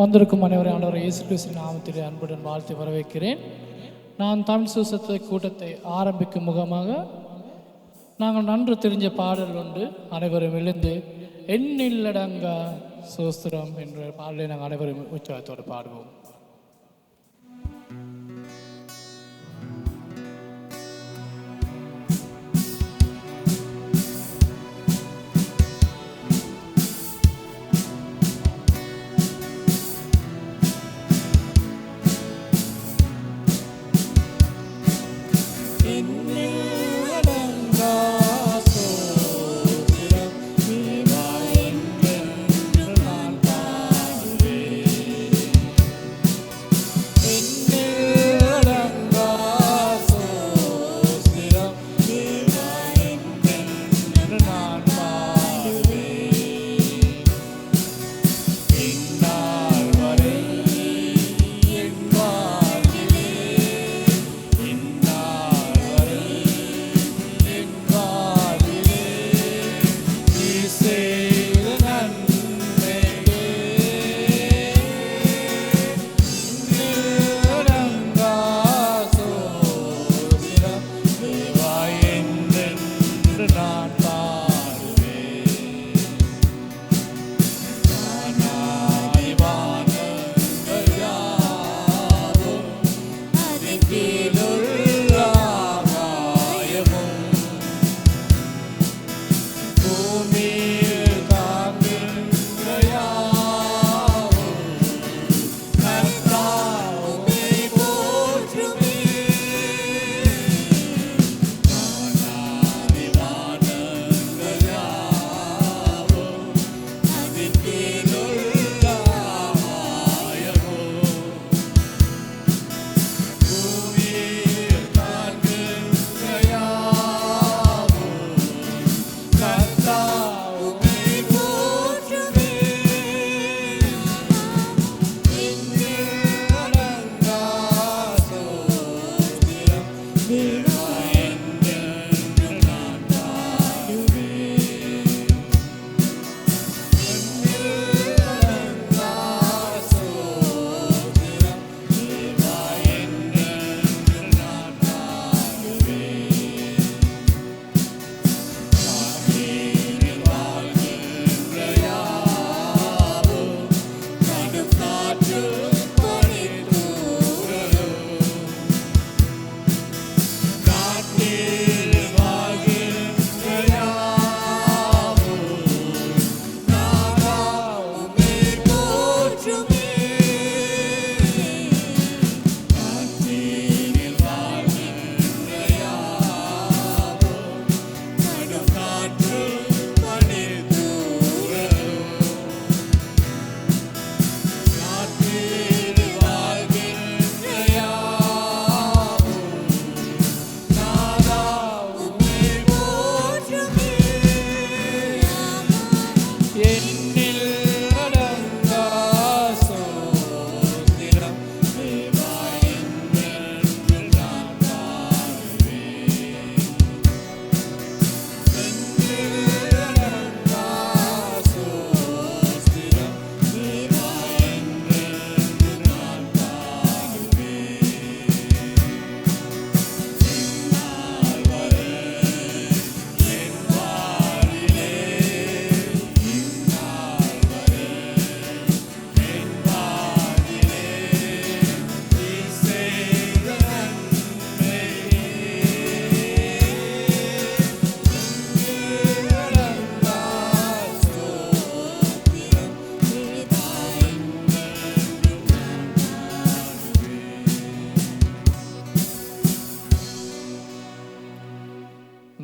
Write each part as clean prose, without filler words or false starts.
வந்திருக்கும் அனைவரை ஆண்டவர் இயேசு கிறிஸ்து நாமத்திலே அன்புடன் வாழ்த்து வரவேற்கிறேன். நான் தமிழ் சுசத்த கூட்டத்தை ஆரம்பிக்கும் முகமாக நாங்கள் நன்று தெரிஞ்ச பாடல் உண்டு. அனைவரும் எழுந்து எண்ணில்லடங்கா சோஸ்திரம் என்ற பாடலை நாங்கள் அனைவரும் உற்சாகத்தோடு பாடுவோம்.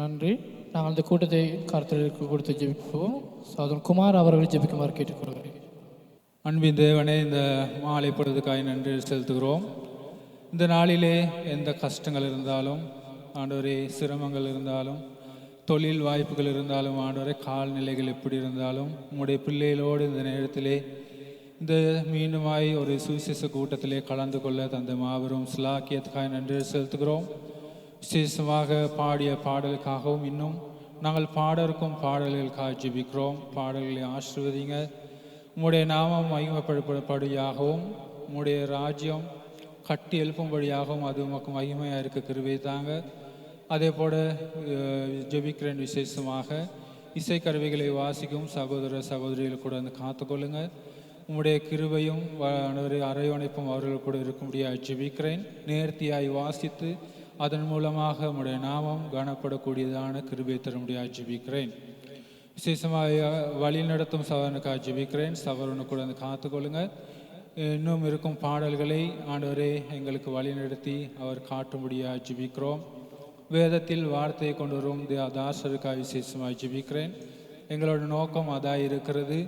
நன்றி. நாங்கள் இந்த கூட்டத்தை கருத்தில் கொடுத்து ஜெபிப்போம். சகோதரன் குமார் அவர்கள் ஜெபிக்குமாறு கேட்டுக்கொள்கிறேன். அன்பின் தேவனே, இந்த மாலை பொழுதுக்காய் நன்றி செலுத்துகிறோம். இந்த நாளிலே எந்த கஷ்டங்கள் இருந்தாலும் ஆண்டவரே, சிரமங்கள் இருந்தாலும், தொழில் வாய்ப்புகள் இருந்தாலும், ஆண்டவரே கால்நிலைகள் எப்படி இருந்தாலும், உங்களுடைய பிள்ளைகளோடு இந்த நேரத்திலே இந்த மீண்டுமாய் ஒரு சுவிசேஷ கூட்டத்திலே கலந்து கொள்ள தந்த மாபெரும் சிலாக்கியத்துக்காய் நன்றி செலுத்துகிறோம். விசேஷமாக பாடிய பாடலுக்காகவும் இன்னும் நாங்கள் பாட இருக்கும் பாடல்களுக்காக ஜெபிக்கிறோம். பாடல்களை ஆசீர்வதிங்க. உம்முடைய நாமம் மகிமைப்படும்படியாகவும் உம்முடைய ராஜ்யம் கட்டி எழுப்பும்படியாகவும் அது உமக்கு மகிமையாக இருக்க கிருபை தாங்க. அதே போல் ஜெபிக்கிறேன். விசேஷமாக இசைக்கருவிகளை வாசிக்கும் சகோதர சகோதரிகள் கூட வந்து காத்துக்கொள்ளுங்க. உம்முடைய கிருபையும் அரவணைப்பும் அவர்கள் கூட இருக்கும்படியாக ஜெபிக்கிறேன். நேர்த்தியாய் வாசித்து அதன் மூலமாக உம்முடைய நாமம் காணப்படக்கூடியதான கிருபை தரும்படியாக ஜெபிக்கிறேன். விசேஷமாக வழி நடத்தும் சவரனுக்காக ஜெபிக்கிறேன். சவரனு கூட வந்து காத்துக்கொள்ளுங்க. இன்னும் இருக்கும் பாடல்களை ஆண்டவரே எங்களுக்கு வழி நடத்தி அவர் காட்டும்படியாக ஜெபிக்கிறோம். வேதத்தில் வார்த்தையை கொண்டு வரும் தாசருக்காக விசேஷமாக ஜெபிக்கிறேன். எங்களோட நோக்கம் அதாக இருக்கிறது.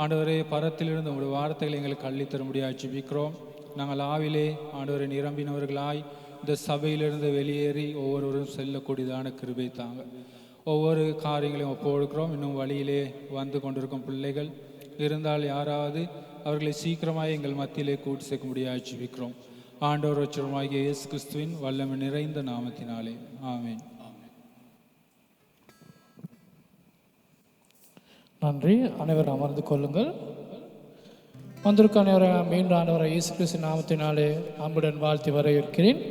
ஆண்டவரே பரத்திலிருந்து உங்களுடைய வார்த்தைகளை எங்களுக்கு அள்ளித்தரும்படியாக ஜெபிக்கிறோம். நாங்கள் ஆவிலே ஆண்டவரை நிரம்பினவர்களாய் இந்த சபையிலிருந்து வெளியேறி ஒவ்வொருவரும் செல்லக்கூடியதான கிருபை தாங்க. ஒவ்வொரு காரியங்களையும் ஒப்புக்கொடுக்கிறோம். இன்னும் வழியிலே வந்து கொண்டிருக்கும் பிள்ளைகள் இருந்தால் யாராவது அவர்களை சீக்கிரமாக எங்கள் மத்தியிலே கூட்டி சேர்க்க முடியாது ஜெபிக்கிறோம். ஆண்டவர் ரட்சகருமாகிய இயேசு கிறிஸ்துவின் வல்லமை நிறைந்த நாமத்தினாலே ஆமென். நன்றி. அனைவரும் அமர்ந்து கொள்ளுங்கள். வந்திருக்க அனைவரை மீண்டும் ஆண்டவரை இயேசு கிறிஸ்து நாமத்தினாலே அன்புடன் வாழ்த்தி வரவேற்கிறேன்.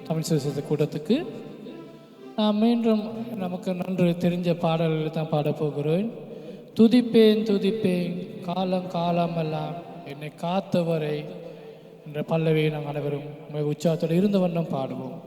தமிழ் சுவிசேஷ கூட்டத்துக்கு நான் மீண்டும் நமக்கு நன்று தெரிஞ்ச பாடல்களை தான் பாடப்போகிறேன். துதிப்பேன் துதிப்பேன் காலம் காலமெல்லாம் என்னை காத்தவரை என்ற பல்லவியை நாம் அனைவரும் உற்சாகத்தோடு இருந்த வண்ணம் பாடுவோம்.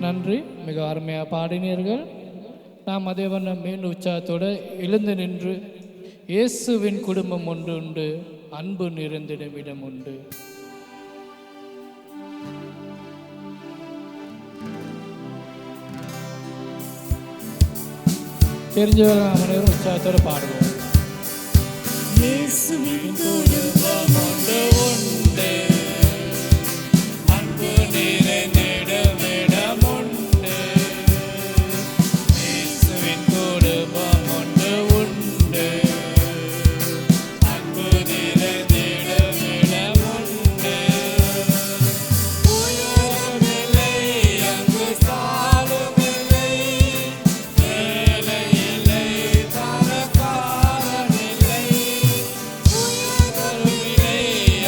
நன்றி. மிக அருமையாக பாடினீர்கள். நாம் அதே வண்ணம் மீண்டும் உற்சாகத்தோடு எழுந்து நின்று இயேசுவின் குடும்பம் ஒன்று உண்டு, அன்பு நிறைந்திடும் இடம் உண்டு. தெரிஞ்சவர்கள் நாம் அனைவரும் உற்சாகத்தோடு பாடுவோம். இயேசுவின் குடும்பம் ஒன்று உண்டு, அன்பு நிறைந்திடும் இடம் உண்டு. இயேசுவின் குடும்பம் ஒன்று உண்டு, அன்பு நிறைந்திடும் இடம் உண்டு. உயரமில்லை, அங்கு தாழ்வுமில்லை, வேலை இல்லை, தரக்காரன் இல்லை. உயரமில்லை,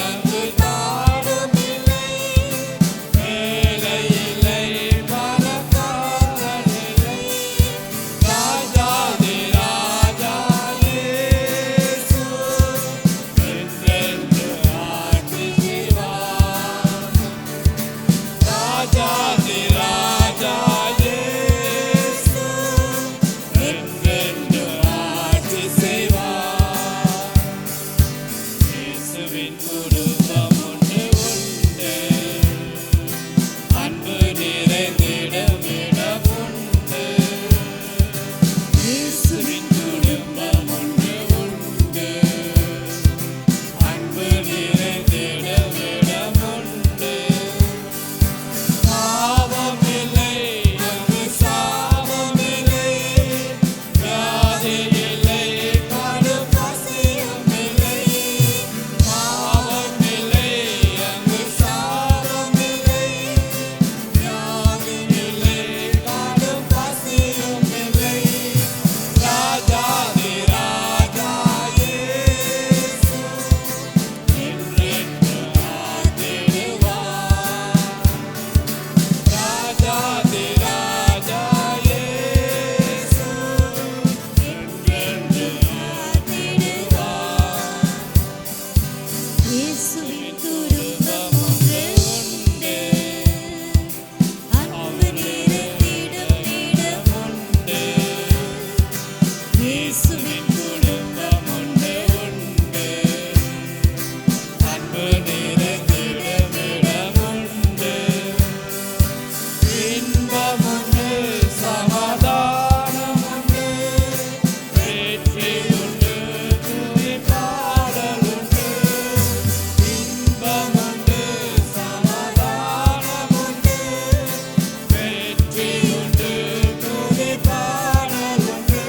அங்கு தாழ்வுமில்லை, வேலை இல்லை, தரக்காரன் இல்லை. ராஜாதி ராஜா இயேசு என்றென்று ஆட்சி செய்வார். ராஜாதி ராஜா இயேசு என்றென்று ஆட்சி செய்வார். இயேசுவின் குடும்பம் ஒன்று உண்டு, அன்பு நிறைந்திடும் இடம் உண்டு. இயேசுவின் குடும்பம் ஒன்று உண்டு, அன்பு நிறைந்திடும் இடம் உண்டு. பாவமில்லை, அங்கு சாபமில்லை, வியாதி இல்லை, கடும் பசியும் இல்லை. பாவமில்லை, அங்கு சாபமில்லை, வியாதி இல்லை, கடும் பசியும் இல்லை. ராஜாதி ராஜா இயேசு என்றென்று ஆற்றிடுவார். ராஜாதி ராஜா இயேசு என்றென்று ஆற்றிடுவார். இயேசுவின் குடும்பம் ஒன்று உண்டு, அன்பு நிறைந்திடும் இடம் உண்டு. இயேசுவின் குடும்பம் ஒன்று உண்டு, அன்பு நிறைந்திடும் இடம் உண்டு. இன்பம் உண்டு, சமாதானம் உண்டு, வெற்றி உண்டு, துதி பாடல் உண்டு. இன்பம் உண்டு, சமாதானம் உண்டு, வெற்றி உண்டு, துதி பாடல் உண்டு.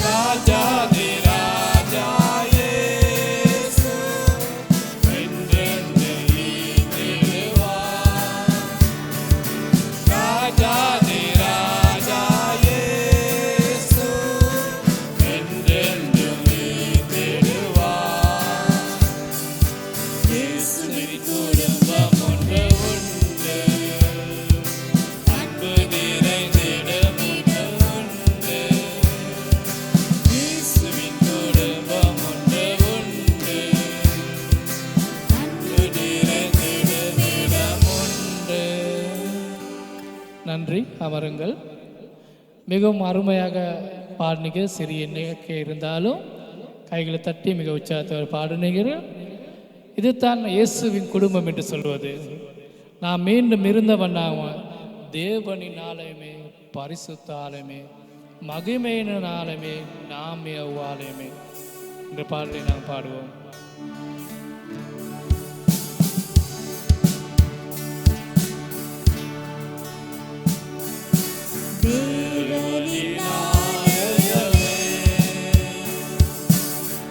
ராஜாதி ராஜா இயேசு என்றென்று ஈந்திடுவார். ராஜாதி ராஜா இயேசு என்றென்று ஈந்திடுவார். இயேசுவின் குடும்பம் ஒன்று உண்டு, அன்பு நிறைந்திடும் இடம் உண்டு. இயேசுவின் குடும்பம் ஒன்று உண்டு, அன்பு நிறைந்திடும் இடம் உண்டு. நன்றி, அமருங்கள். மிகவும் அருமையாக பாடினீங்க. சிறிய எண்ணிக்கை இருந்தாலும் கைகளை தட்டி மிக உற்சாகத்தோடு பாடினீர்கள். இதுதான் இயேசுவின் குடும்பம் என்று சொல்வது. நாம் மீண்டும் இருந்தவண்ணாக தேவனின் ஆலயமே, பரிசுத்த ஆலயமே, மகிமையின் ஆலயமே, நாமே அவ்வாலயமே என்ற பாடலை நாம் பாடுவோம். தேவனின் ஆலயமே,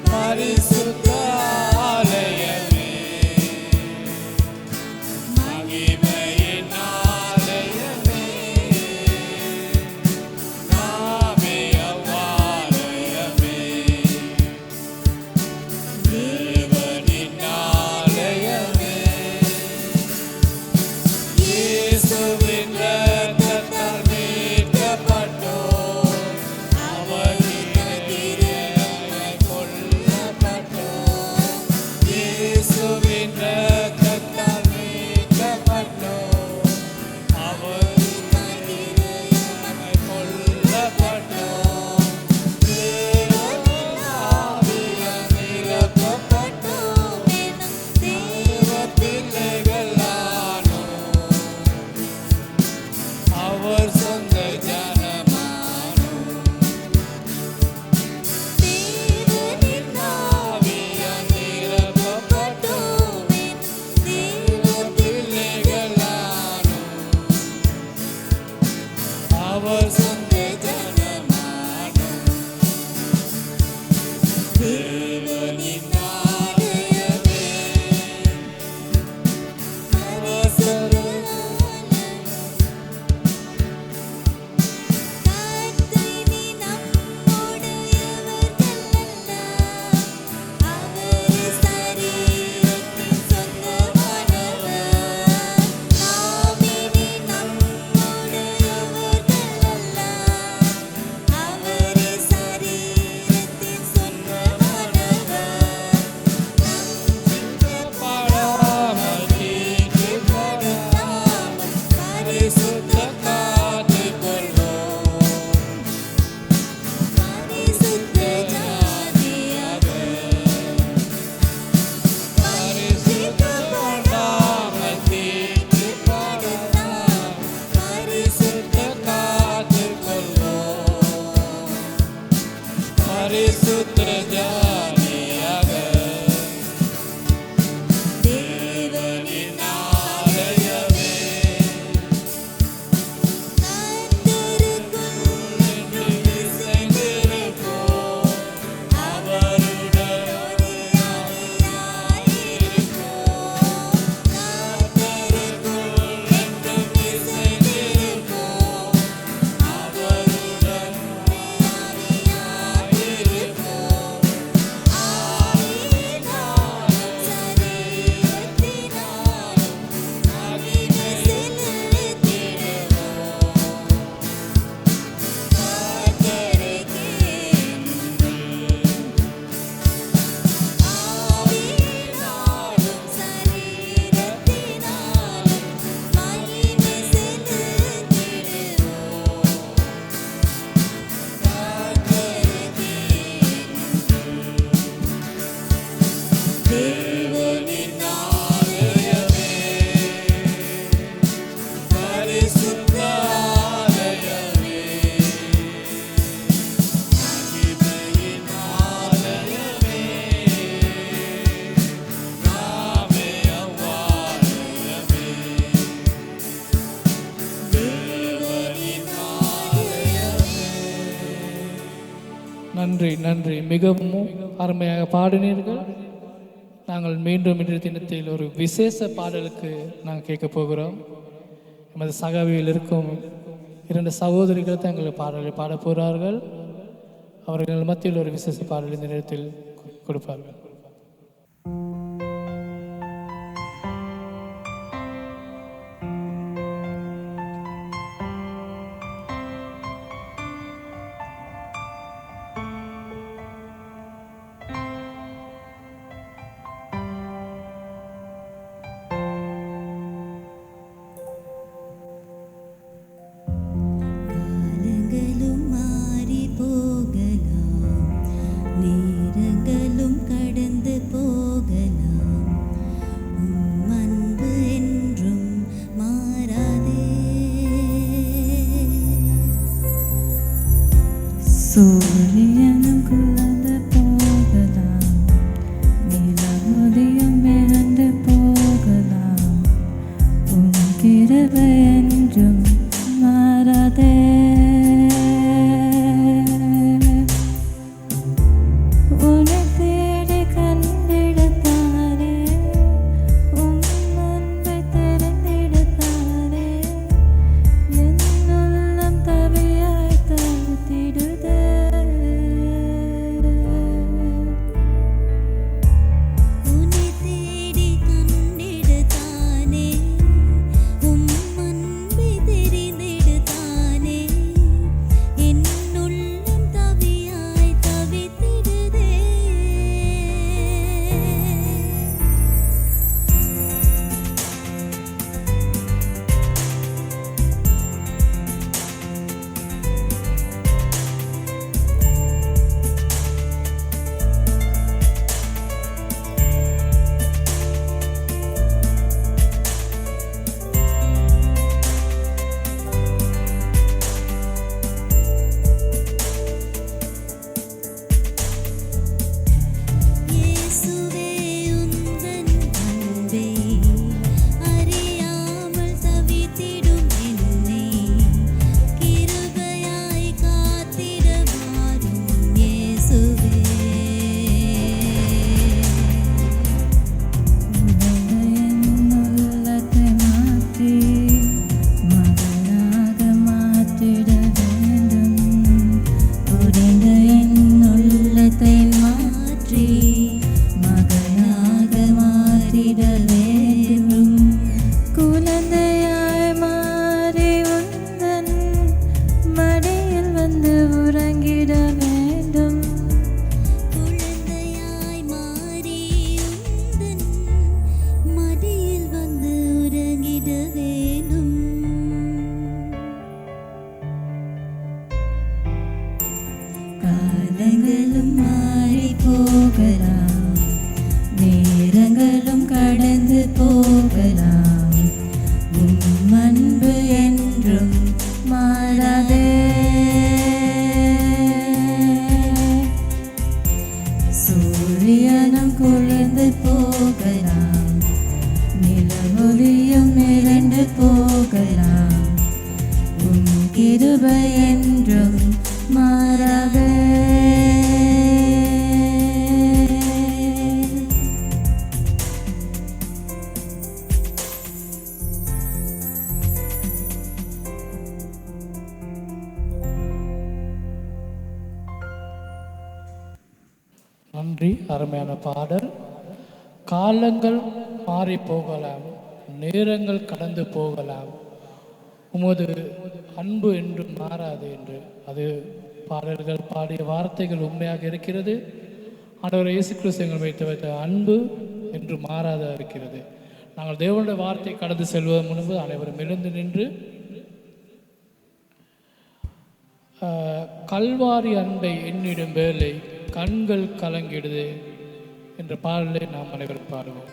பரிசுத்த ஆலயமே, மகிமையின் ஆலயமே, நாமே அவ்வாலயமே. தேவனின் ஆலயமே, இயேசுவின் இரத்தத்தால் மீட்கப்பட்ட தேவனின் ஆலயமே பரிசுத்த கர்த்தரை நம்முடையவர்களல்ல அவரே சரீரத்தின் சொந்தமானவர் நாமினி நம்முடையவர்களல்ல அவரே சரீரத்தின் சொந்தமானவர் படாமல் தீட்டுப்படாமல் பரிசுத்த காத்துக் கொள்வோம் பரிசுத்த ஜாதியாக பரிசுத்தப்படாமல் தீட்டுப்படாமல் பரிசுத்த காத்துக் கொள்வோம் பரிசுத்த ஜாதியாக தேவனின் ஆலயமே கர்த்தருக்குள் இசைந்திருப்போம் அவருடன் ஒளியாயிருப்போம் கர்த்தருக்குள் என்றும் இசைந்திருப்போம் அவருடன் ஒளியாயிருப்போம் ஆவியினாலும் சரீரத்தினாலும் மகிமை செலுத்திடுவோம் கர்த்தருக்கே ஆவியினாலும் சரீரத்தினாலும் மகிமை செலுத்திடுவோம் தேவனின் ஆலயமே பரிசுத்த ஆலயமே மகிமையின் ஆலயமே நாமே அவ்வாலயமே தேவனின் ஆலயமே நன்றி நன்றி, மிகவும் அருமையாக பாடினீர்கள். நாங்கள் மீண்டும் இன்றைய தினத்தில் ஒரு விசேஷ பாடலுக்கு நாங்கள் கேட்க போகிறோம். எமது சகாவியில் இருக்கும் 2 சகோதரிகள் தான் எங்களுக்கு பாடலை பாடப் போகிறார்கள். அவர்கள் மத்தியில் ஒரு விசேஷ பாடல் இந்த நேரத்தில் கொடுப்பார்கள். காலங்களும் மாறி போகலாம், நேரங்களும் கடந்து போகலாம், உம் அன்பு என்றும் மாறாதே. சூரியனும் குலந்து போகலாம், நிலமுதியும் இறந்து போகலாம், உன் கிருபை என்றும் மாறாதே. உன்னை தேடி கண்டிடத்தாரே, உம் அன்பை தெரிந்திடத்தாரே, என் உள்ளம் தவியாய் தவித்திடுதே. நாட்களும் மாறி போகலாம், நேரங்களும் கடந்து போகலாம், உம் அன்பு என்றும் மாறாதே. சூரியனும் குளிர்ந்து போகலாம், நிலவொளியும் மிரண்டு போகலாம், உம் கிருபை என்றும் மாறாதே. நன்றி. அருமையான பாடல். காலங்கள் மாறி போகலாம், நேரங்கள் கடந்து போகலாம், உமது அன்பு என்றும் மாறாது என்று அது பாடல்கள் பாடிய வார்த்தைகள் உண்மையாக இருக்கிறது. ஆண்டவர் இயேசு கிறிஸ்து எங்கள் வைத்த அன்பு என்று மாறாத இருக்கிறது. நாங்கள் தேவனுடைய வார்த்தை கடந்து செல்வதன் முன்பு அனைவரும் எழுந்து நின்று கல்வாரி அன்பை எண்ணிடும் வேலை கண்கள் கலங்கிடுது என்ற பாடலை நாம் அனைவரும் பாடுவோம்.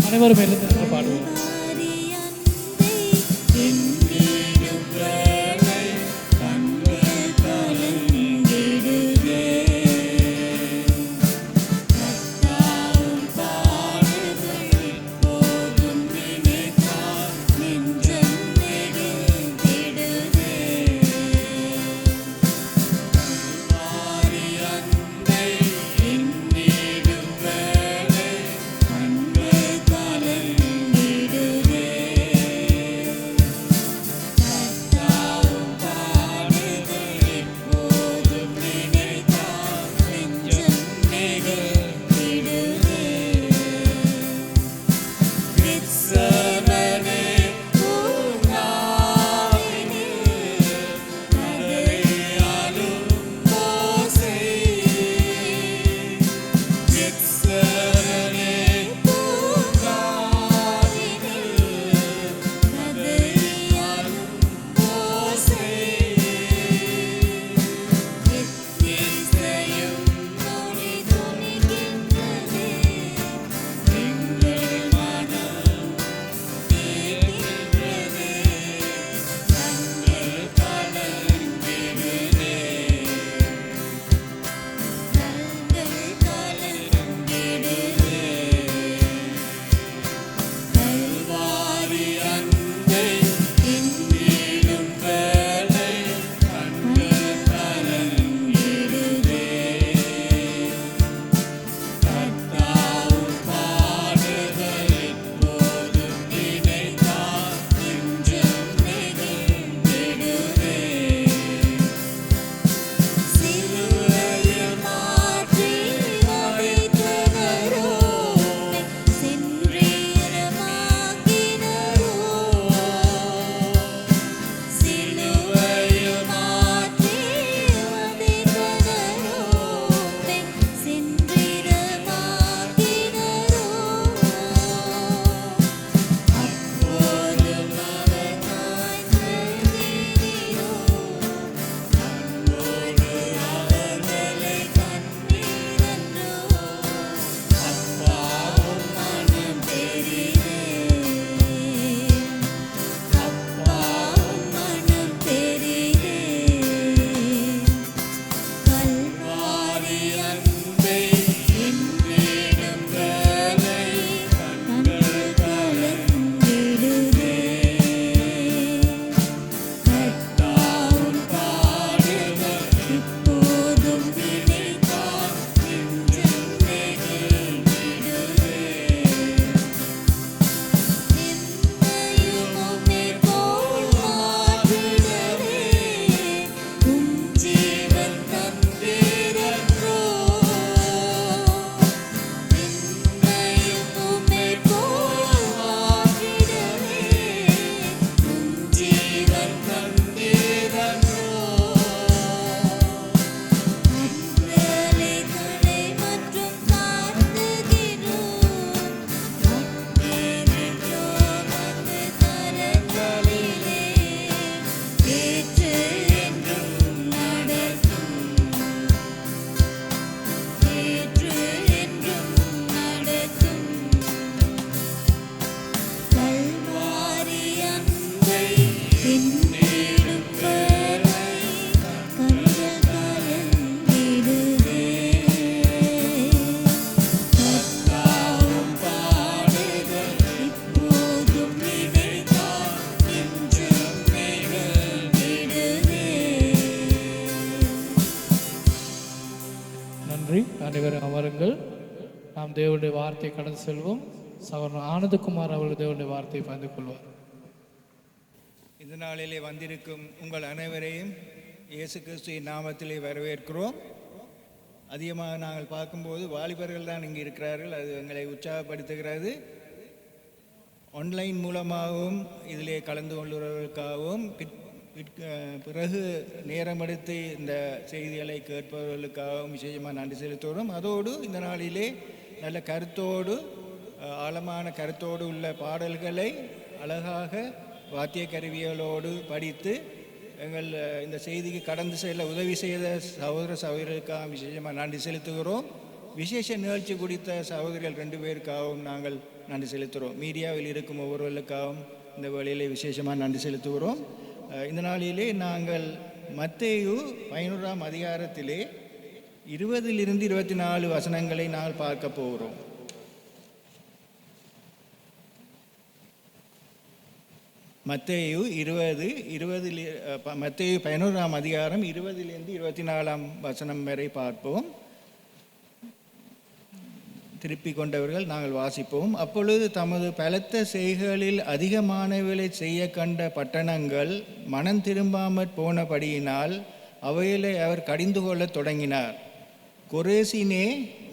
அனைவரும் எழுந்து பாடுவோம். கண்கள் கலங்கிடுதே. நன்றி. அனைவரும் அமருங்கள். நாம் தேவனுடைய வார்த்தையை கடந்து செல்வோம். சகோதரர் ஆனந்தகுமார் அவர்கள் தேவனுடைய வார்த்தையை பகிர்ந்து கொள்வார். இந்த நாளிலே வந்திருக்கும் உங்கள் அனைவரையும் இயேசு கிறிஸ்துவின் நாமத்திலே வரவேற்கிறோம். அதிகமாக நாங்கள் பார்க்கும்போது வாலிபர்கள் தான் இங்கே இருக்கிறார்கள். அது எங்களை உற்சாகப்படுத்துகிறது. ஆன்லைன் மூலமாகவும் இதிலே கலந்து கொள்கிறவர்களுக்காகவும் பிறகு நேரம் எடுத்து இந்த செய்திகளை கேட்பவர்களுக்காகவும் விசேஷமாக நன்றி செலுத்துகிறோம். அதோடு இந்த நாளிலே நல்ல கருத்தோடு ஆழமான கருத்தோடு உள்ள பாடல்களை அழகாக வாத்திய கருவிகளோடு படித்து எங்கள் இந்த செய்திக்கு கடந்து செல்ல உதவி செய்த சகோதர சகோதரர்களுக்காக விசேஷமாக நன்றி செலுத்துகிறோம். விசேஷ நிகழ்ச்சி குறித்த சகோதரிகள் 2 பேருக்காகவும் நாங்கள் நன்றி செலுத்துகிறோம். மீடியாவில் இருக்கும் ஒவ்வொருவர்களுக்காகவும் இந்த வேளையிலே விசேஷமாக நன்றி செலுத்துகிறோம். இந்த நாளிலே நாங்கள் மத்தேயு 11ஆம் அதிகாரத்திலே 20 - 24 வசனங்களை நாங்கள் பார்க்க போகிறோம். மத்தேயு 11ஆம் அதிகாரம் 20 - 24 வசனம் வரை பார்ப்போம். திருப்பி கொண்டவர்கள் நாங்கள் வாசிப்போம். அப்பொழுது தமது பலத்த செய்கைகளில் அதிகமானவர்களை செய்ய கண்ட பட்டணங்கள் மனம் திரும்பாமற் போனபடியினால் அவைகளை அவர் கடிந்து கொள்ளத் தொடங்கினார். கொரேசினே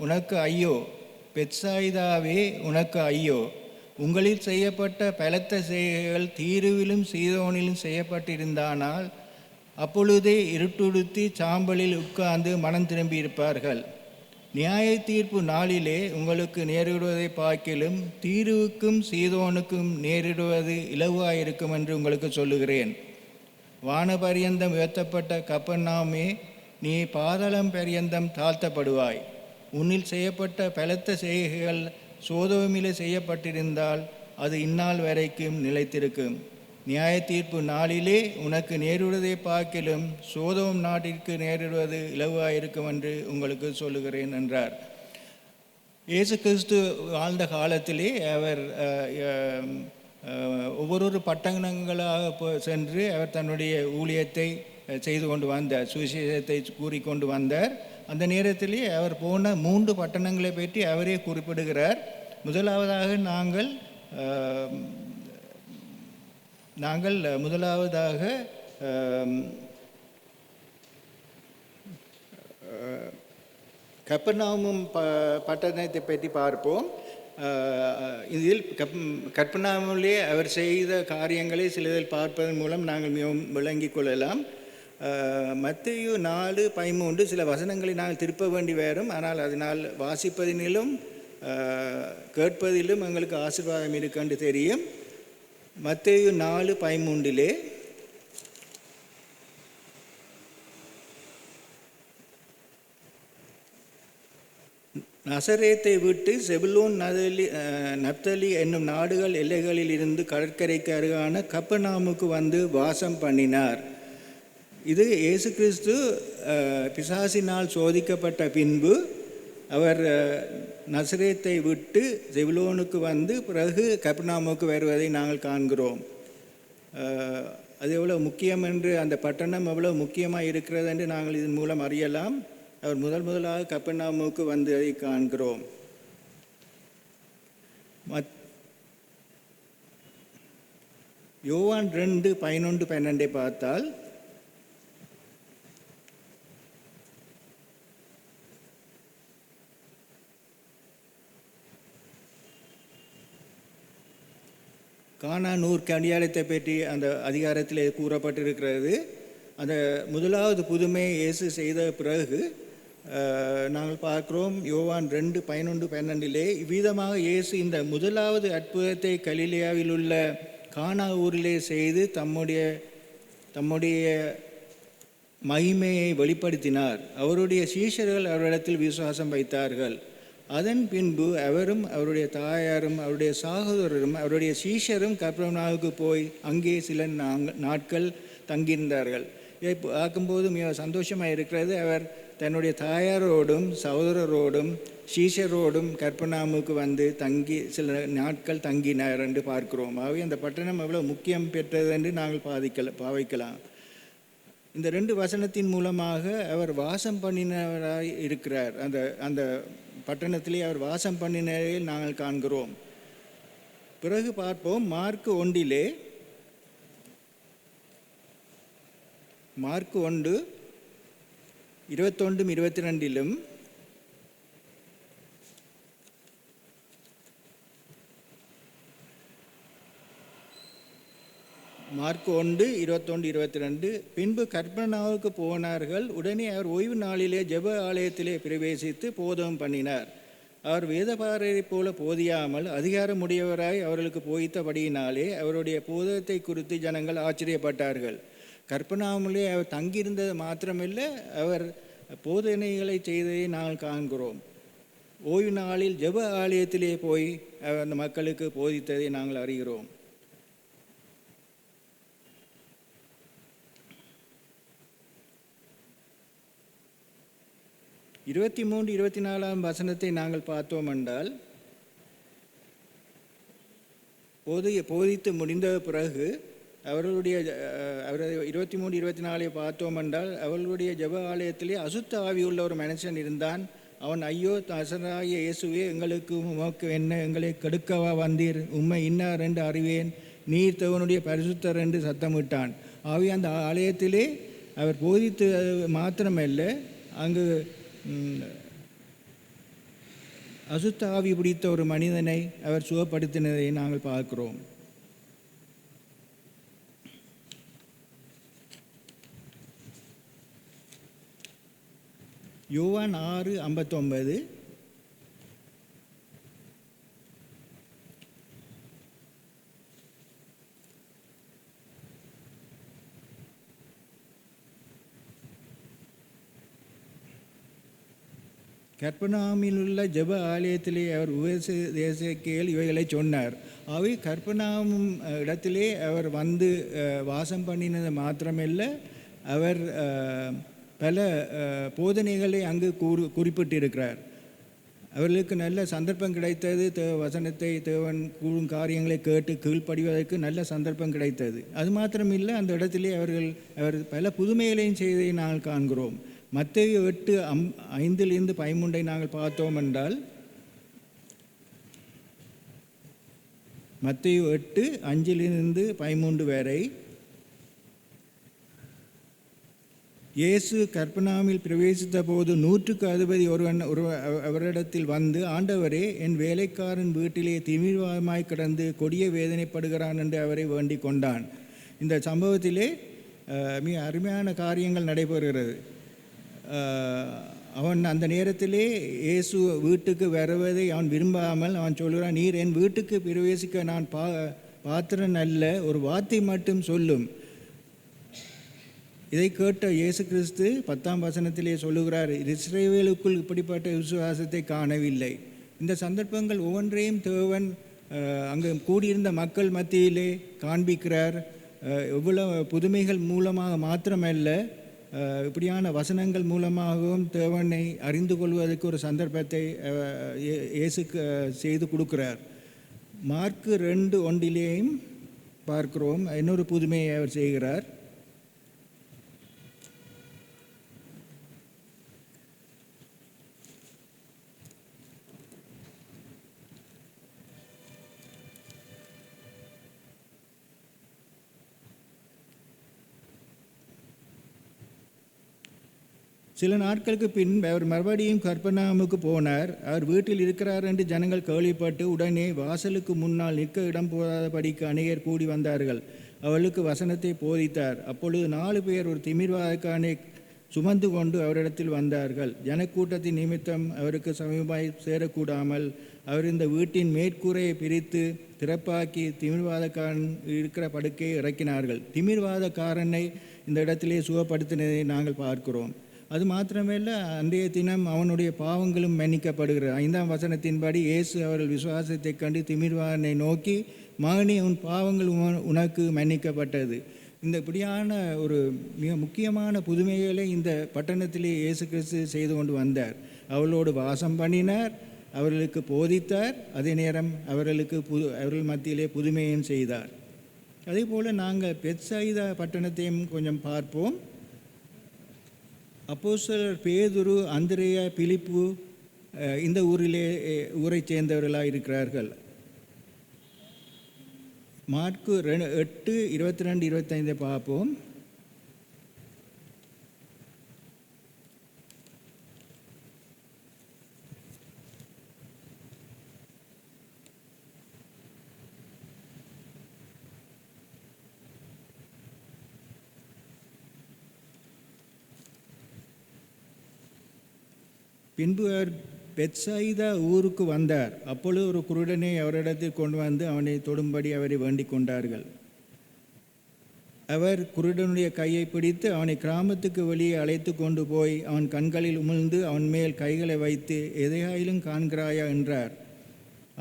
உனக்கு ஐயோ, பெத்சாயிதாவே உனக்கு ஐயோ, உங்களில் செய்யப்பட்ட பலத்த செய்கைகள் தீருவிலும் சீதோனிலும் செய்யப்பட்டிருந்தானால் அப்பொழுதே இருட்டுடுத்தி சாம்பலில் உட்கார்ந்து மனம் திரும்பியிருப்பார்கள். நியாய தீர்ப்பு நாளிலே உங்களுக்கு நேரிடுவதை பார்க்கிலும் தீருவுக்கும் சீதோனுக்கும் நேரிடுவது இலவாயிருக்கும் என்று உங்களுக்கு சொல்லுகிறேன். வானபரியந்தம் உயர்த்தப்பட்ட கப்பர்நாமே, நீ பாதாளம் பரியந்தம் தாழ்த்தப்படுவாய். உன்னில் செய்யப்பட்ட பலத்த செய்கைகள் சோதோமிலே செய்யப்பட்டிருந்தால் அது இந்நாள் வரைக்கும் நிலைத்திருக்கும். நியாய தீர்ப்பு நாளிலே உனக்கு நேரிடுவதை பார்க்கிலும் சோதோம் நாட்டிற்கு நேரிடுவது இலவாயிருக்கும் என்று உங்களுக்கு சொல்லுகிறேன் என்றார். இயேசு கிறிஸ்து வாழ்ந்த காலத்திலே அவர் ஒவ்வொரு பட்டணங்களாக சென்று அவர் தன்னுடைய ஊழியத்தை செய்து கொண்டு வந்தார், சுவிசேஷத்தை கூறிக்கொண்டு வந்தார். அந்த நேரத்திலே அவர் போன 3 பட்டணங்களை பற்றி அவரே குறிப்பிடுகிறார். முதலாவதாக முதலாவதாக கப்பர்நாவும் பட்டணத்தை பற்றி பார்ப்போம். இதில் கப்பர்நாவிலே அவர் செய்த காரியங்களை சிலதில் பார்ப்பதன் மூலம் நாங்கள் மிகவும் விளங்கிக் கொள்ளலாம். மத்தேயு 4:13 சில வசனங்களை நாங்கள் திருப்ப வேண்டி வரும். ஆனால் அதனால் வாசிப்பதிலும் கேட்பதிலும் எங்களுக்கு ஆசீர்வாதம் இருக்குன்னு தெரியும். மத்தேயு 4:13 நசரேத்தை விட்டு செபுலோன் நப்தலி என்னும் நாடுகள் எல்லைகளில் இருந்து கடற்கரைக்கு அருகான கப்பர்நாமுக்கு வந்து வாசம் பண்ணினார். இது இயேசு கிறிஸ்து பிசாசினால் சோதிக்கப்பட்ட பின்பு அவர் நசரேத்தை விட்டு செபுலோனுக்கு வந்து பிறகு கப்பர்நாமுக்கு வருவதை நாங்கள் காண்கிறோம். அது எவ்வளோ முக்கியம் என்று, அந்த பட்டணம் எவ்வளோ முக்கியமாக இருக்கிறது என்று நாங்கள் இதன் மூலம் அறியலாம். அவர் முதலாக கப்பர்நாமுக்கு வந்ததை காண்கிறோம். யோவான் 2:11-12 பார்த்தால் கானா நூற்கு அடியாளத்தை பற்றி அந்த அதிகாரத்தில் கூறப்பட்டிருக்கிறது. அந்த முதலாவது புதுமை இயேசு செய்த பிறகு நாங்கள் பார்க்கிறோம். யோவான் 2:11-12 இவ்விதமாக இயேசு இந்த முதலாவது அற்புதத்தை கலிலேயாவில் உள்ள கானா ஊரிலே செய்து தம்முடைய மகிமையை வெளிப்படுத்தினார். அவருடைய சீஷர்கள் அவரிடத்தில் விசுவாசம் வைத்தார்கள். அதன் பின்பு அவரும் அவருடைய தாயாரும் அவருடைய சகோதரரும் அவருடைய சீஷரும் கப்பர்நாவுக்கு போய் அங்கே சில நாட்கள் தங்கியிருந்தார்கள். இதை பார்க்கும்போது மிக சந்தோஷமாக இருக்கிறது. அவர் தன்னுடைய தாயாரோடும் சகோதரரோடும் சீஷரோடும் கப்பர்நாவுக்கு வந்து தங்கி சில நாட்கள் தங்கினார் என்று பார்க்கிறோம். ஆகவே அந்த பட்டணம் எவ்வளோ முக்கியம் பெற்றது என்று நாங்கள் பாவிக்கலாம். இந்த 2 வசனத்தின் மூலமாக அவர் வாசம் பண்ணினவராய் இருக்கிறார். அந்த அந்த பட்டணத்திலே அவர் வாசம் பண்ணினதை நாங்கள் காண்கிறோம். பிறகு பார்ப்போம், மார்க்கு 1 மார்க்கு 1 21 22 மார்க்கு 1 21 22 பின்பு கற்பர்நாவுக்கு போனார்கள். உடனே அவர் ஓய்வு நாளிலே ஜெப ஆலயத்திலே பிரவேசித்து போதகம் பண்ணினார். அவர் வேதபாரரைப் போல போதியாமல் அதிகாரமுடையவராய் அவர்களுக்கு போதித்தபடியினாலே அவருடைய போதகத்தை குறித்து ஜனங்கள் ஆச்சரியப்பட்டார்கள். கற்பர்நாவுமிலே அவர் தங்கியிருந்தது மாத்திரமில்லை, அவர் போதனைகளை செய்ததை நாங்கள் காண்கிறோம். ஓய்வு நாளில் ஜெப ஆலயத்திலே போய் அந்த மக்களுக்கு போதித்ததை நாங்கள் அறிகிறோம். இருபத்தி 24 வசனத்தை நாங்கள் பார்த்தோம் என்றால், போதித்து முடிந்த பிறகு அவர்களுடைய 23 24 பார்த்தோம் என்றால், அவர்களுடைய ஜெப ஆலயத்திலே அசுத்த ஆவி உள்ள ஒரு மனுஷன் இருந்தான். அவன், ஐயோ நசராகிய இயேசுவே, எங்களுக்கு உமக்கு என்ன, எங்களை கெடுக்கவா வந்தீர்? உம்மை இன்னார் என்று அறிவேன், நீர் தேவனுடைய பரிசுத்தர் என்று சத்தமிட்டான். ஆகவே அந்த ஆலயத்திலே அவர் போதித்து மாத்திரமல்ல, அங்கு அசுத்த ஆவி பிடித்த ஒரு மனிதனை அவர் சுகப்படுத்தினதை நாங்கள் பார்க்கிறோம். யோவான் 6:59 கற்பர்நாமில் உள்ள ஜெப ஆலயத்திலே அவர் உபதேசிக்கையில் இவைகளை சொன்னார். ஆகவே கற்பர்நாம் இடத்திலே அவர் வந்து வாசம் பண்ணினது மாத்திரமல்ல, அவர் பல போதனைகளை அங்கு குறிப்பிட்டிருக்கிறார். அவர்களுக்கு நல்ல சந்தர்ப்பம் கிடைத்தது. வசனத்தை தேவன் கூறும் காரியங்களை கேட்டு கீழ்ப்படிவதற்கு நல்ல சந்தர்ப்பம் கிடைத்தது. அது மாத்திரமில்லை, அந்த இடத்திலே அவர் பல புதுமைகளையும் செய்ததை நாங்கள் காண்கிறோம். மத்தேயு 8:5-13 நாங்கள் பார்த்தோம் என்றால், மத்தேயு 8:5-13 வரை, இயேசு கற்பர்நாமில் பிரவேசித்த போது 100க்கு அதிபதி ஒருவன் அவரிடத்தில் வந்து, ஆண்டவரே, என் வேலைக்காரன் வீட்டிலே திமிர்வாதமாய் கிடந்து கொடிய வேதனைப்படுகிறான் என்று அவரை வேண்டிக் கொண்டான். இந்த சம்பவத்திலே மிக அருமையான காரியங்கள் நடைபெறுகிறது. அவன் அந்த நேரத்திலே இயேசு வீட்டுக்கு வருவதை அவன் விரும்பாமல் அவன் சொல்கிறான், நீர் என் வீட்டுக்கு பிரவேசிக்க நான் பாத்திரன் அல்ல, ஒரு வார்த்தை மட்டும் சொல்லும். இதை கேட்ட இயேசு கிறிஸ்து 10ஆம் வசனத்திலே சொல்லுகிறார், இஸ்ரவேலுக்குள் இப்படிப்பட்ட விசுவாசத்தை காணவில்லை. இந்த சந்தர்ப்பங்கள் ஒவ்வொன்றையும் தேவன் அங்கு கூடியிருந்த மக்கள் மத்தியிலே காண்பிக்கிறார். எவ்வளவு புதுமைகள் மூலமாக மாத்திரமல்ல, இப்படியான வசனங்கள் மூலமாகவும் தேவனை அறிந்து கொள்வதற்கு ஒரு சந்தர்ப்பத்தை இயேசு செய்து கொடுக்கிறார். மார்க்கு 2:1 பார்க்கிறோம், இன்னொரு புதுமையை அவர் செய்கிறார். சில நாட்களுக்கு பின் அவர் மறுபடியும் கற்பர்நாமுக்கு போனார். அவர் வீட்டில் இருக்கிறார் என்று ஜனங்கள் கேள்விப்பட்டு உடனே வாசலுக்கு முன்னால் நிற்க இடம் போதாதபடிக்கு அநேகர் கூடி வந்தார்கள். அவளுக்கு வசனத்தை போதித்தார். அப்பொழுது 4 பேர் ஒரு திமிர்வாதக்காரனை சுமந்து கொண்டு அவரிடத்தில் வந்தார்கள். ஜனக்கூட்டத்தின் நிமித்தம் அவருக்கு சமீபமாய் சேரக்கூடாமல் அவர் இந்த வீட்டின் மேற்கூரையை பிரித்து திறப்பாக்கி திமிர்வாதக்காரன் இருக்கிற படுக்கையை இறக்கினார்கள். திமிர்வாதக்காரனை இந்த இடத்திலே சுகப்படுத்தினதை நாங்கள் பார்க்கிறோம். அது மாத்திரமல்ல, அன்றைய தினம் அவனுடைய பாவங்களும் மன்னிக்கப்படுகிறது. 5ஆம் வசனத்தின்படி இயேசு அவர்கள் விசுவாசத்தை கண்டு திமிர்வாதனை நோக்கி, மகனே, உன் பாவங்கள் உனக்கு மன்னிக்கப்பட்டது. இந்த இப்படியான ஒரு மிக முக்கியமான புதுமைகளை இந்த பட்டணத்திலே இயேசு கிறிஸ்து செய்து கொண்டு வந்தார். அவர்களோடு வாசம் பண்ணினார், அவர்களுக்கு போதித்தார், அதே நேரம் அவர்கள் மத்தியிலே புதுமையும் செய்தார். அதே போல் நாங்கள் பெத்சாயிதா பட்டணத்தையும் கொஞ்சம் பார்ப்போம். அப்போஸ்தலர் பேதுரு, அந்திரேயா, பிலிப்பு இந்த ஊரைச் சேர்ந்தவர்களாக இருக்கிறார்கள். மார்க்கு 8:22-25 பார்ப்போம். பின்பு அவர் பெத்சாயிதா ஊருக்கு வந்தார். அப்பொழுது ஒரு குருடனை அவரிடத்தில் கொண்டு வந்து அவனை தொடும்படி அவரை வேண்டிக் கொண்டார்கள். அவர் குருடனுடைய கையை பிடித்து அவனை கிராமத்துக்கு வெளியே அழைத்து கொண்டு போய் அவன் கண்களில் உமிழ்ந்து அவன் மேல் கைகளை வைத்து, எதையாயிலும் காண்கிறாயா என்றார்.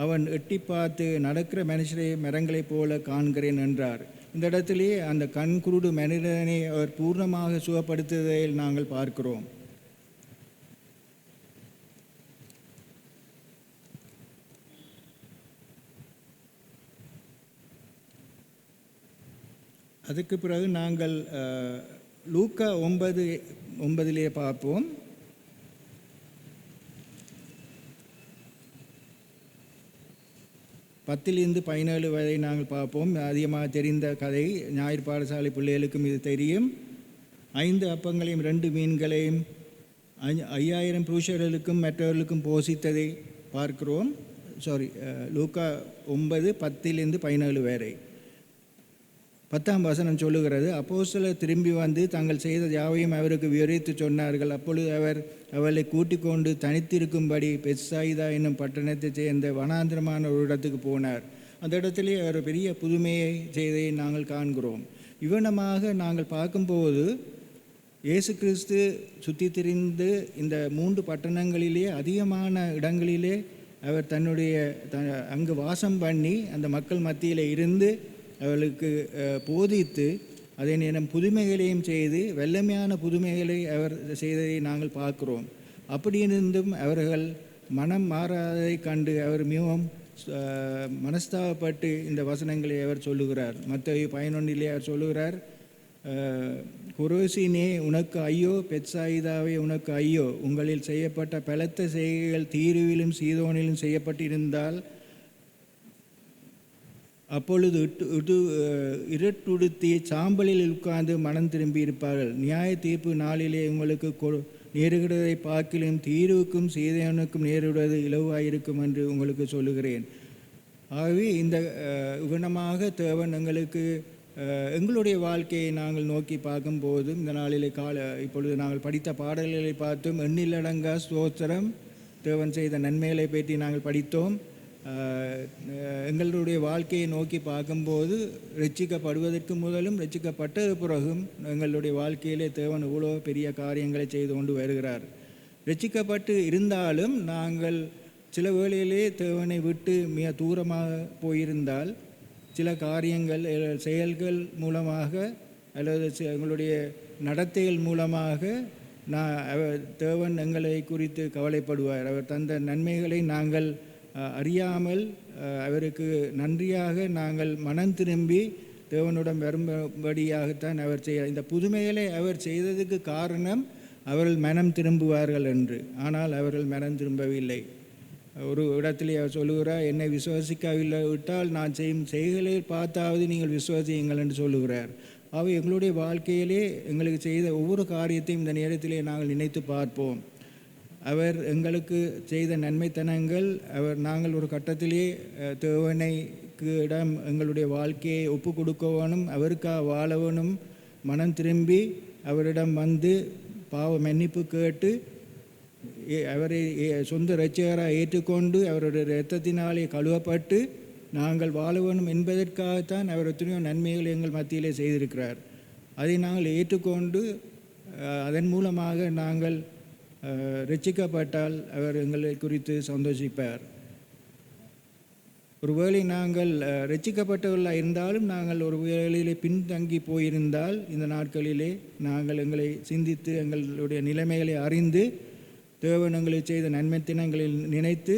அவன் எட்டி பார்த்து, நடக்கிற மனுஷரை மரங்களைப் போல காண்கிறேன் என்றார். இந்த இடத்திலே அந்த கண்குருடு மனிதனை அவர் பூர்ணமாக சுகப்படுத்துவதை நாங்கள் பார்க்கிறோம். அதுக்கு பிறகு நாங்கள் லூக்கா 9:9 பார்ப்போம். பத்திலிருந்து 17 வரை நாங்கள் பார்ப்போம். அதிகமாக தெரிந்த கதை, ஞாயிறு பாடசாலை பிள்ளைகளுக்கும் இது தெரியும். 5 அப்பங்களையும் 2 மீன்களையும் 5000 புருஷர்களுக்கும் மற்றவர்களுக்கும் போஷித்ததை பார்க்கிறோம். லூக்கா 9:10-17 வரை. 10ஆம் வசனம் சொல்லுகிறது, அப்போஸ்தலர் திரும்பி வந்து தாங்கள் செய்த யாவையும் அவருக்கு விவரித்து சொன்னார்கள். அப்பொழுது அவர் அவளை கூட்டிக் கொண்டு தனித்திருக்கும்படி பெத்சாயிதா என்னும் பட்டணத்தைச் சேர்ந்த வனாந்திரமான ஒரு இடத்துக்கு போனார். அந்த இடத்திலே அவர் பெரிய புதுமையை செய்ததை நாங்கள் காண்கிறோம். இவ்வனமாக நாங்கள் பார்க்கும்போது இயேசு கிறிஸ்து சுற்றி திரிந்து இந்த 3 பட்டணங்களிலே அதிகமான இடங்களிலே அவர் அங்கு வாசம் பண்ணி அந்த மக்கள் மத்தியில் இருந்து அவர்களுக்கு போதித்து, அதே நேரம் புதுமைகளையும் செய்து வல்லமையான புதுமைகளை அவர் செய்ததை நாங்கள் பார்க்கிறோம். அப்படி இருந்தும் அவர்கள் மனம் மாறாததை கண்டு அவர் மிகவும் மனஸ்தாபப்பட்டு இந்த வசனங்களை அவர் சொல்லுகிறார். மத்தேயு 11 அவர் சொல்லுகிறார், கொரோசினே உனக்கு ஐயோ, பெத்சாயிதாவே உனக்கு ஐயோ, உங்களில் செய்யப்பட்ட பலத்த செய்கைகள் தீருவிலும் சீதோனிலும் செய்யப்பட்டிருந்தால் அப்பொழுது இருட்டுடுத்தி சாம்பலில் உட்கார்ந்து மனம் திரும்பி இருப்பார்கள். நியாய தீர்ப்பு நாளிலே உங்களுக்கு நேருகிறதை பார்க்கிலும் தீருவுக்கும் சீதோனுக்கும் நேரிடுவது இலவாயிருக்கும் என்று உங்களுக்கு சொல்லுகிறேன். ஆகவே இந்த வினமாக தேவன் எங்களுக்கு எங்களுடைய வாழ்க்கையை நாங்கள் நோக்கி பார்க்கும்போது இந்த நாளிலே இப்பொழுது நாங்கள் படித்த பாடல்களை பார்த்தோம். எண்ணிலடங்கா ஸ்தோத்திரம், தேவன் செய்த நன்மைகளை பற்றி நாங்கள் படித்தோம். எங்களுடைய வாழ்க்கையை நோக்கி பார்க்கும்போது ரட்சிக்கப்படுவதற்கு முதலும் ரட்சிக்கப்பட்ட பிறகும் எங்களுடைய வாழ்க்கையிலே தேவன் இவ்வளோ பெரிய காரியங்களை செய்து கொண்டு வருகிறார். ரட்சிக்கப்பட்டு இருந்தாலும் நாங்கள் சில வேளையிலே தேவனை விட்டு மிக தூரமாக போயிருந்தால் சில காரியங்கள் செயல்கள் மூலமாக அல்லது எங்களுடைய நடத்தைகள் மூலமாக தேவன் எங்களை குறித்து கவலைப்படுவார். அவர் தந்த நன்மைகளை நாங்கள் அறியாமல் அவருக்கு நன்றியாக நாங்கள் மனம் திரும்பி தேவனுடன் வரும்படியாகத்தான் அவர் இந்த புதுமைகளை அவர் செய்ததுக்கு காரணம் அவர்கள் மனம் திரும்புவார்கள் என்று. ஆனால் அவர்கள் மனம் திரும்பவில்லை. ஒரு இடத்திலே அவர் சொல்லுகிறார், என்னை விசுவாசிக்கவில்லை விட்டால் நான் செய்யும் செய்களை பார்த்தாவது நீங்கள் விசுவாசியுங்கள் என்று சொல்லுகிறார். அவை எங்களுடைய வாழ்க்கையிலே எங்களுக்கு செய்த ஒவ்வொரு காரியத்தையும் இந்த நேரத்திலே நாங்கள் நினைத்து பார்ப்போம். அவர் எங்களுக்கு செய்த நன்மைத்தனங்கள், நாங்கள் ஒரு கட்டத்திலே தேவனைக்கு இடம் எங்களுடைய வாழ்க்கையை ஒப்பு கொடுக்கவனும் அவருக்காக வாழவனும் மனம் திரும்பி அவரிடம் வந்து பாவ மன்னிப்பு கேட்டு அவரை சொந்த இரட்சகராக ஏற்றுக்கொண்டு அவருடைய இரத்தத்தினாலே கழுவப்பட்டு நாங்கள் வாழவனும் என்பதற்காகத்தான் அவர் எத்தனையோ நன்மைகளை எங்கள் மத்தியிலே செய்திருக்கிறார். அதை நாங்கள் ஏற்றுக்கொண்டு அதன் மூலமாக நாங்கள் ரட்சிக்கப்பட்டால் அவர் எங்களை குறித்து சந்தோஷிப்பார். ஒருவேளை நாங்கள் ரட்சிக்கப்பட்டவர்களாக இருந்தாலும் நாங்கள் ஒரு வேளையிலே பின்தங்கி போயிருந்தால் இந்த நாட்களிலே நாங்கள் எங்களை சிந்தித்து எங்களுடைய நிலைமைகளை அறிந்து தேவன் எங்களை செய்த நன்மைத்தினங்களில் நினைத்து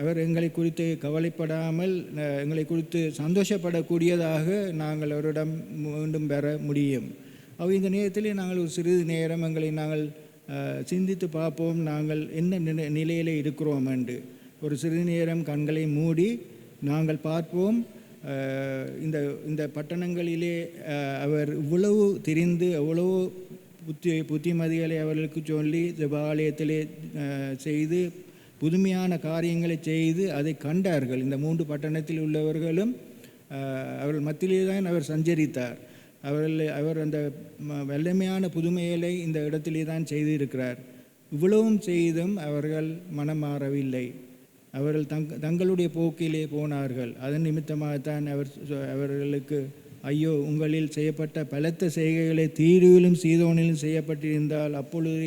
அவர் எங்களை குறித்து கவலைப்படாமல் எங்களை குறித்து சந்தோஷப்படக்கூடியதாக நாங்கள் அவரிடம் மீண்டும் பெற முடியும். இந்த நேரத்திலே நாங்கள் ஒரு சிறிது நேரம் எங்களை நாங்கள் சிந்தித்து பார்ப்போம், நாங்கள் என்ன நிலையிலே இருக்கிறோம் என்று. ஒரு சிறிது நேரம் கண்களை மூடி நாங்கள் பார்ப்போம். இந்த பட்டணங்களிலே அவர் இவ்வளவு திரிந்து எவ்வளவு புத்திமதிகளை அவர்களுக்கு சொல்லி தேவாலயத்திலே செய்து புதுமையான காரியங்களை செய்து அதை கண்டார்கள். இந்த 3 பட்டணத்தில் உள்ளவர்களும் அவர்கள் மத்தியிலே தான் அவர் சஞ்சரித்தார். அவர் அந்த வல்லமையான புதுமைகளை இந்த இடத்திலே தான் செய்திருக்கிறார். இவ்வளவும் செய்தும் அவர்கள் மனம் மாறவில்லை. அவர்கள் தங்களுடைய போக்கிலே போனார்கள். அதன் நிமித்தமாகத்தான் அவர்களுக்கு ஐயோ, உங்களில் செய்யப்பட்ட பலத்த செய்கைகளை தீருவிலும் சீதோனிலும் செய்யப்பட்டிருந்தால் அப்பொழுது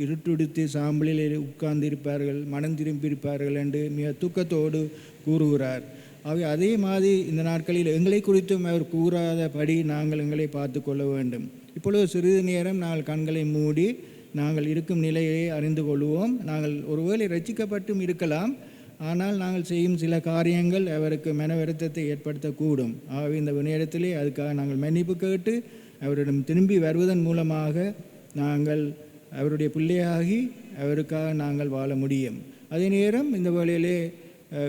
இருட்டுடுத்து சாம்பலில் உட்கார்ந்திருப்பார்கள், மனம் திரும்பியிருப்பார்கள் என்று மிக துக்கத்தோடு கூறுகிறார். அதே மாதிரி இந்த நாட்களில் எங்களை குறித்தும் அவர் கூறாதபடி நாங்கள் எங்களை பார்த்து கொள்ள வேண்டும். இப்பொழுது சிறிது நேரம் நாங்கள் கண்களை மூடி நாங்கள் இருக்கும் நிலையை அறிந்து கொள்வோம். நாங்கள் ஒருவேளை ரட்சிக்கப்பட்டும் இருக்கலாம், ஆனால் நாங்கள் செய்யும் சில காரியங்கள் அவருக்கு மன வருத்தத்தை ஏற்படுத்தக்கூடும். ஆகவே இந்த நேரத்திலே அதுக்காக நாங்கள் மன்னிப்பு கேட்டு அவரிடம் திரும்பி வருவதன் மூலமாக நாங்கள் அவருடைய பிள்ளையாகி அவருக்காக நாங்கள் வாழ முடியும். அதே நேரம் இந்த வேளையிலே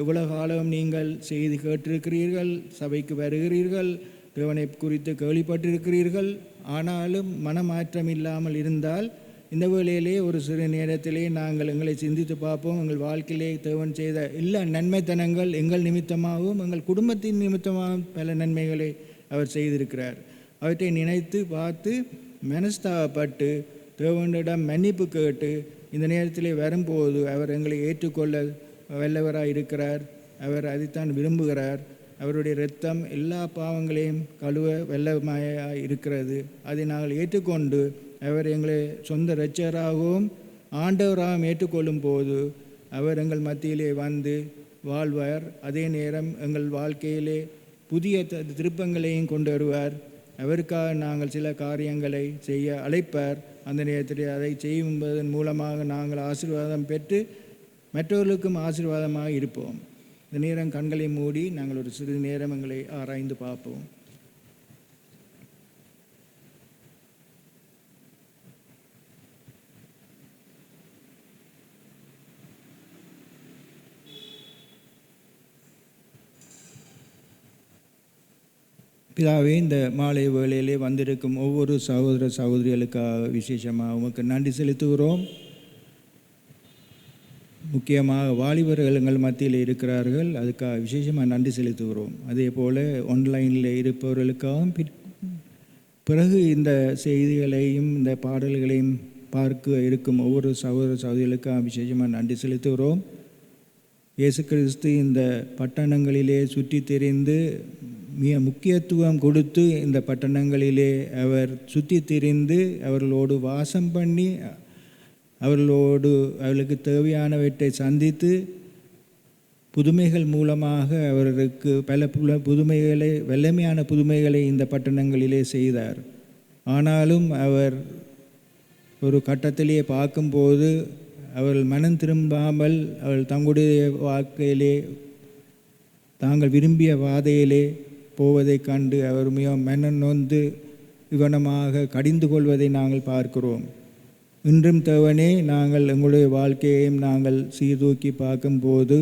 இவ்வளவு காலம் நீங்கள் செய்தி கேட்டிருக்கிறீர்கள், சபைக்கு வருகிறீர்கள், தேவனை குறித்து கேள்விப்பட்டிருக்கிறீர்கள், ஆனாலும் மனமாற்றம் இல்லாமல் இருந்தால் இந்த வேளையிலே ஒரு சிறு நேரத்திலே நாங்கள் எங்களை சிந்தித்து பார்ப்போம். எங்கள் வாழ்க்கையிலே தேவன் செய்த எல்லா நன்மைத்தனங்கள் எங்கள் நிமித்தமாகவும் எங்கள் குடும்பத்தின் நிமித்தமாகவும் பல நன்மைகளை அவர் செய்திருக்கிறார். அவற்றை நினைத்து பார்த்து மனஸ்தாபப்பட்டு தேவனிடம் மன்னிப்பு கேட்டு இந்த நேரத்திலே வரும்போது அவர் எங்களை ஏற்றுக்கொள்ள வல்லவராக இருக்கிறார். அவர் அதைத்தான் விரும்புகிறார். அவருடைய இரத்தம் எல்லா பாவங்களையும் கழுவ வல்லமையாக இருக்கிறது. அதை நாங்கள் ஏற்றுக்கொண்டு அவர் எங்களை சொந்த இரட்சகராகவும் ஆண்டவராகவும் ஏற்றுக்கொள்ளும் போது அவர் எங்கள் மத்தியிலே வந்து வாழ்வார். அதே நேரம் எங்கள் வாழ்க்கையிலே புதிய திருப்பங்களையும் கொண்டு வருவார். அவருக்காக நாங்கள் சில காரியங்களை செய்ய அழைப்பார். அந்த நேரத்தில் அதை செய்யும்பதன் மூலமாக நாங்கள் ஆசீர்வாதம் பெற்று மற்றவர்களுக்கும் ஆசீர்வாதமாக இருப்போம். இந்த நேரம் கண்களை மூடி நாங்கள் ஒரு சிறிது நேரம் எங்களை ஆராய்ந்து பார்ப்போம். பிதாவே, இந்த மாலை வேளையிலே வந்திருக்கும் ஒவ்வொரு சகோதர சகோதரிகளுக்காக விசேஷமாக உமக்கு நன்றி செலுத்துகிறோம். முக்கியமாக வாலிபர்கள் எங்கள் மத்தியில் இருக்கிறார்கள், அதுக்காக விசேஷமாக நன்றி செலுத்துகிறோம். அதே போல் ஆன்லைனில் இருப்பவர்களுக்காகவும் பிறகு இந்த செய்திகளையும் இந்த பாடல்களையும் பார்க்க இருக்கும் ஒவ்வொரு சகோதர சகோதரிகளுக்காக விசேஷமாக நன்றி செலுத்துகிறோம். இயேசு கிறிஸ்து இந்த பட்டணங்களிலே சுற்றி திரிந்து மிக முக்கியத்துவம் கொடுத்து இந்த பட்டணங்களிலே அவர் சுற்றி திரிந்து அவர்களோடு வாசம் பண்ணி அவர்களுக்கு தேவையானவற்றை சந்தித்து புதுமைகள் மூலமாக அவர்களுக்கு பல புதுமைகளை வல்லமையான புதுமைகளை இந்த பட்டணங்களிலே செய்தார். ஆனாலும் அவர் ஒரு கட்டத்திலே பார்க்கும்போது அவர்கள் மனம் திரும்பாமல் அவர்கள் தங்களுடைய வாழ்க்கையிலே தாங்கள் விரும்பிய பாதையிலே போவதை கண்டு அவர் மிக மனம் நொந்து இவனமாக கடிந்து கொள்வதை நாங்கள் பார்க்கிறோம். இன்றும் தேவனே, நாங்கள் எங்களுடைய வாழ்க்கையையும் நாங்கள் சீர்தூக்கி பார்க்கும்போது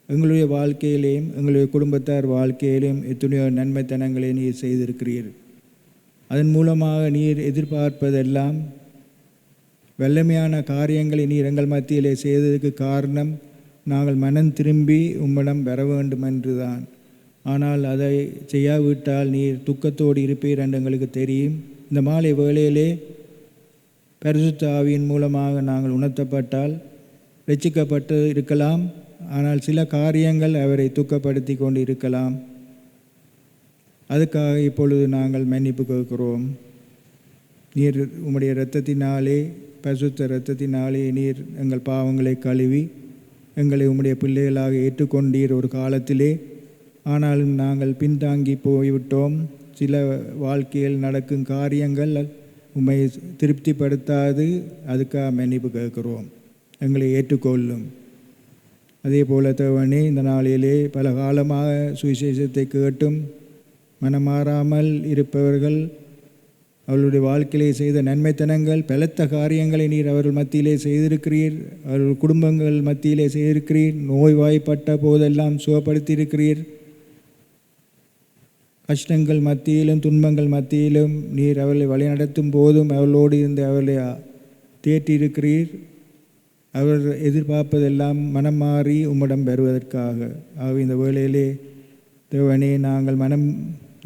எங்களுடைய வாழ்க்கையிலேயும் எங்களுடைய குடும்பத்தார் வாழ்க்கையிலேயும் எத்தனையோ நன்மைத்தனங்களை நீர் செய்திருக்கிறீர். அதன் மூலமாக நீர் எதிர்பார்ப்பதெல்லாம் வல்லமையான காரியங்களை நீர் எங்கள் மத்தியிலே செய்ததற்கு காரணம் நாங்கள் மனம் திரும்பி உம்மிடம் வர வேண்டும் என்றுதான். ஆனால் அதை செய்யாவிட்டால் நீர் துக்கத்தோடு இருப்பீர் என்று எங்களுக்கு தெரியும். இந்த மாலை வேளையிலே பரிசுத்த ஆவியின் மூலமாக நாங்கள் உணர்த்தப்பட்டால் ரட்சிக்கப்பட்டு இருக்கலாம், ஆனால் சில காரியங்கள் அவரை துக்கப்படுத்தி கொண்டு இருக்கலாம். அதுக்காக இப்பொழுது நாங்கள் மன்னிப்பு கேட்கிறோம். நீர் உம்முடைய இரத்தத்தினாலே, பரிசுத்த இரத்தத்தினாலே நீர் எங்கள் பாவங்களை கழுவி எங்களை உம்முடைய பிள்ளைகளாக ஏற்றுக்கொண்டீர் ஒரு காலத்திலே. ஆனாலும் நாங்கள் பின்தாங்கி போய்விட்டோம். சில வாழ்க்கையில் நடக்கும் காரியங்கள் உம்மை திருப்திப்படுத்தாது. அதுக்காக மன்னிப்பு கேட்கிறோம். எங்களை ஏற்றுக்கொள்ளும். அதே போல தேவனே, இந்த நாளிலே பல காலமாக சுவிசேஷத்தை கேட்டும் மனமாறாமல் இருப்பவர்கள் அவர்களுடைய வாழ்க்கையிலே செய்த நன்மைத்தனங்கள், பலத்த காரியங்களை நீர் அவர்கள் மத்தியிலே செய்திருக்கிறீர். அவர்கள் குடும்பங்கள் மத்தியிலே செய்திருக்கிறீர். நோய்வாய்ப்பட்ட போதெல்லாம் சுகப்படுத்தியிருக்கிறீர். கஷ்டங்கள் மத்தியிலும் துன்பங்கள் மத்தியிலும் நீர் அவர்களை வழிநடத்தும் போதும் அவர்களோடு இருந்து அவர்களை தேற்றியிருக்கிறீர். அவர் எதிர்பார்ப்பதெல்லாம் மனம் மாறி உம்மிடம் பெறுவதற்காக. ஆக இந்த வேளையிலே தேவனே, நாங்கள் மனம்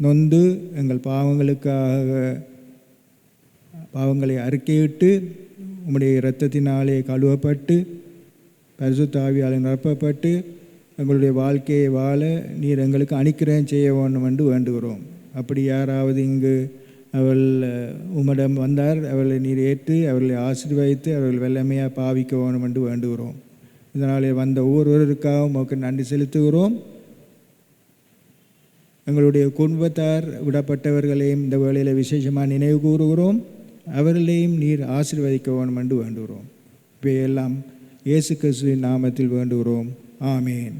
நொந்து எங்கள் பாவங்களை அறிக்கையிட்டு உம்முடைய இரத்தத்தினாலே கழுவப்பட்டு பரிசுத்த ஆவியாலே நிரப்பப்பட்டு எங்களுடைய வாழ்க்கையை வாழ நீர் எங்களுக்கு அனுக்கிரகம் செய்ய வேண்டும் என்று வேண்டுகிறோம். அப்படி யாராவது இங்கு அவள் உம்மிடம் வந்தார், அவளை நீர் ஏற்று அவர்களை ஆசீர்வதித்து அவர்கள் வெள்ளமையாக பாவிக்க வேண்டும் என்று வேண்டுகிறோம். இதனாலே வந்த ஒவ்வொருவருக்காகவும் உமக்கு நன்றி செலுத்துகிறோம். எங்களுடைய குடும்பத்தார் விடப்பட்டவர்களையும் இந்த வேளையில் விசேஷமாக நினைவு கூறுகிறோம். அவர்களையும் நீர் ஆசீர்வதிக்க வேண்டும் என்று வேண்டுகிறோம். இவையெல்லாம் இயேசு கிறிஸ்துவின் நாமத்தில் வேண்டுகிறோம். ஆமேன்.